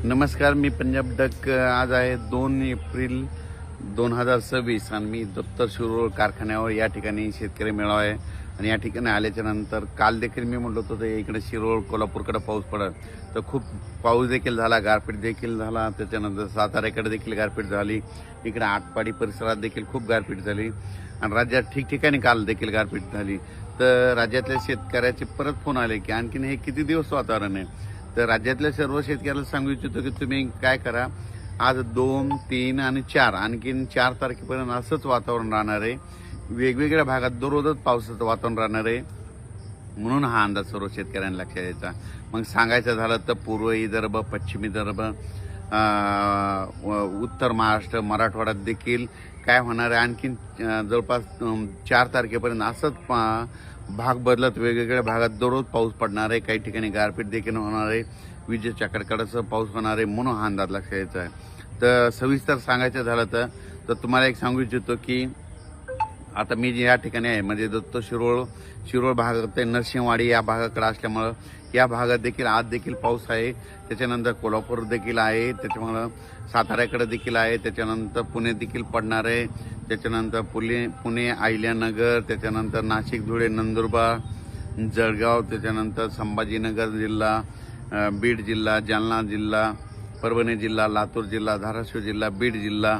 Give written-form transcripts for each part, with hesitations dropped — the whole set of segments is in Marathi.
नमस्कार, मी पंजाब डक। आज आहे 2 एप्रिल 2026 आणि मी दत्तर शिरोळ कारखान्यावर या ठिकाणी शेतकरी मेळावा आहे। आणि या ठिकाणी आल्याच्या नंतर काल देखील मी म्हणलो होतो इकडे शिरोळ कोल्हापूरकडे पाऊस पडत, तर खूप पाऊस देखील झाला, गारपीट देखील झाला। त्याच्यानंतर साताऱ्याकडे देखील गारपीट झाली, इकडे आटपाडी परिसरात देखील खूप गारपीट झाली आणि राज्यात ठिकठिकाणी काल देखील गारपीट झाली। तर राज्यातल्या शेतकऱ्याचे परत फोन आले की आणखीन हे किती दिवस वातावरण आहे। तर राज्यातल्या सर्व शेतकऱ्याला सांगू इच्छितो की तुम्ही काय करा, आज 2, 3 आणि 4 आणखीन 4 तारखेपर्यंत असंच वातावरण राहणार आहे। वेगवेगळ्या भागात दररोजच पावसाचं वातावरण राहणार आहे, म्हणून हा अंदाज सर्व शेतकऱ्यांना लक्षात द्यायचा। मग सांगायचं झालं तर पूर्व विदर्भ, पश्चिम विदर्भ, उत्तर महाराष्ट्र, मराठवाड्यात देखील काय होणार आहे, आणखीन जवळपास 4 तारखेपर्यंत असंच भाग बदलत वेगवेगळ्या भागात दररोज पाऊस पडणार आहे। काही ठिकाणी गारपीट देखील होणार आहे, विजेच्या कडकडासह पाऊस होणार आहे, म्हणून हा अंदाज लक्षात द्यायचा आहे। तर सविस्तर सांगायचं झालं तर तुम्हाला एक सांगू इच्छितो की आता मी जे या ठिकाणी आहे म्हणजे दत्त शिरोळ भागात ते नरसिंहवाडी या भागाकडे असल्यामुळं या भागात देखील आज देखील पाऊस आहे। त्याच्यानंतर कोल्हापूर देखील आहे, त्याच्यामुळं साताऱ्याकडे देखील आहे, त्याच्यानंतर पुणे देखील पडणार आहे, त्याच्यानंतर पुणे अहिल्यानगर, त्याच्यानंतर नाशिक, धुळे, नंदुरबार, जळगाव, त्याच्यानंतर संभाजीनगर जिल्हा, बीड जिल्हा, जालना जिल्हा, परभणी जिल्हा, लातूर जिल्हा, धाराशिव जिल्हा, बीड जिल्हा,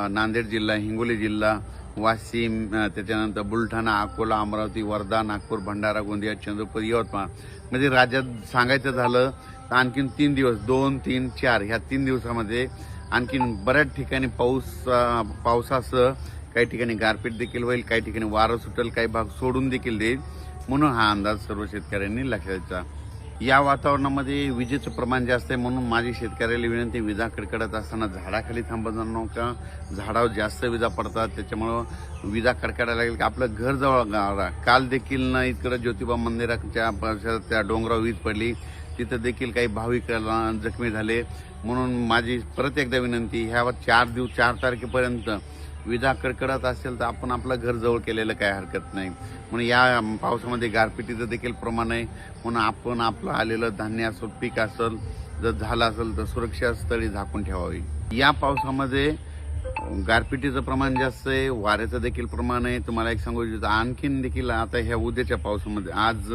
नांदेड जिल्हा, हिंगोली जिल्हा, वाशिम, त्याच्यानंतर बुलढाणा, अकोला, अमरावती, वर्धा, नागपूर, भंडारा, गोंदिया, चंद्रपूर, यवतमाळ, म्हणजे राज्यात सांगायचं झालं तर आणखीन 3 दिवस 2, 3, 4 ह्या 3 दिवसामध्ये आणखीन बऱ्याच ठिकाणी पावसासह काही ठिकाणी गारपीट देखील होईल, काही ठिकाणी वारं सुटेल, काही भाग सोडून देखील देईल, म्हणून हा अंदाज सर्व शेतकऱ्यांनी लक्षात द्यायचा। या वातावरणामध्ये विजेचं प्रमाण जास्त आहे, म्हणून माझी शेतकऱ्याला विनंती, विजा कडकडत असताना झाडाखाली थांबत जाऊ नका। झाडावर जास्त विजा पडतात, त्याच्यामुळं विजा कडकडायला लागेल की आपलं घर जवळ गावा। काल देखील ना इकडं ज्योतिबा मंदिराच्या परिसरात त्या डोंगरावर वीज पडली, तिथं देखील काही भाविक जखमी झाले। म्हणून माझी परत एकदा विनंती, ह्यावर 4 तारखेपर्यंत विजा कडकडत असेल तर आपण आपलं घर जवळ केलेलं काय हरकत नाही। म्हणून या पावसामध्ये गारपिटीचं देखील प्रमाण आहे, म्हणून आपण आपलं आलेलं धान्य असेल, पीक असेल, जर झालं असेल तर सुरक्षा स्थळी झाकून ठेवावी। या पावसामध्ये गारपिटीचं प्रमाण जास्त आहे, वाऱ्याचं देखील प्रमाण आहे। तुम्हाला एक सांगू इच्छितो, आणखीन देखील आता ह्या उद्याच्या पावसामध्ये आज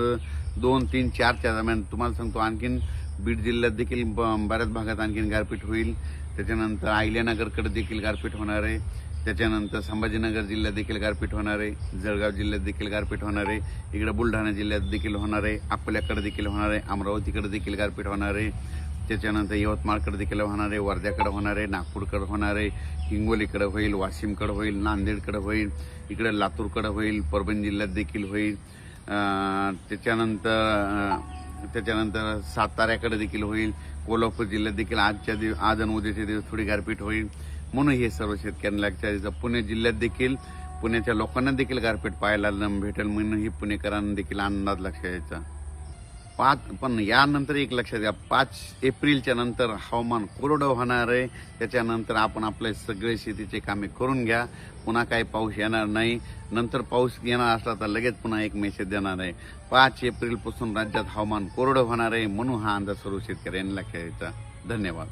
2, 3, 4च्या दरम्यान तुम्हाला सांगतो आणखीन बीड जिल्ह्यात देखील बऱ्याच भागात आणखीन गारपीट होईल। त्याच्यानंतर अहिल्यानगरकडे देखील गारपीट होणार आहे, त्याच्यानंतर संभाजीनगर जिल्ह्यात देखील गारपीट होणार आहे, जळगाव जिल्ह्यात देखील गारपीट होणार आहे, इकडे बुलढाणा जिल्ह्यात देखील होणार आहे, अकोल्याकडे देखील होणार आहे, अमरावतीकडे देखील गारपीट होणार आहे, त्याच्यानंतर यवतमाळकडे देखील होणार आहे, वर्ध्याकडे होणार आहे, नागपूरकडे होणार आहे, हिंगोलीकडे होईल, वाशिमकडे होईल, नांदेडकडे होईल, इकडे लातूरकडे होईल, परभणी जिल्ह्यात देखील होईल, त्याच्यानंतर साताऱ्याकडे देखील होईल, कोल्हापूर जिल्ह्यात देखील आज आणि उद्याच्या दिवस थोडी गारपीट होईल, म्हणून हे सर्व शेतकऱ्यांना लक्षात द्यायचं। पुणे जिल्ह्यात देखील पुण्याच्या लोकांना देखील गारपीट पाहायला भेटेल, म्हणून ही पुणेकरांना देखील अंदाज लक्षात द्यायचा। पण यानंतर एक लक्षात घ्या, 5 एप्रिलच्या नंतर हवामान कोरडं होणार आहे, त्याच्यानंतर आपण आपले सगळे शेतीचे कामे करून घ्या, पुन्हा काही पाऊस येणार नाही। नंतर पाऊस येणार असला तर लगेच पुन्हा एक मेसेज देणार आहे। 5 एप्रिलपासून राज्यात हवामान कोरडं होणार आहे, म्हणून हा अंदाज सर्व शेतकऱ्यांनी लक्षात द्यायचा। धन्यवाद।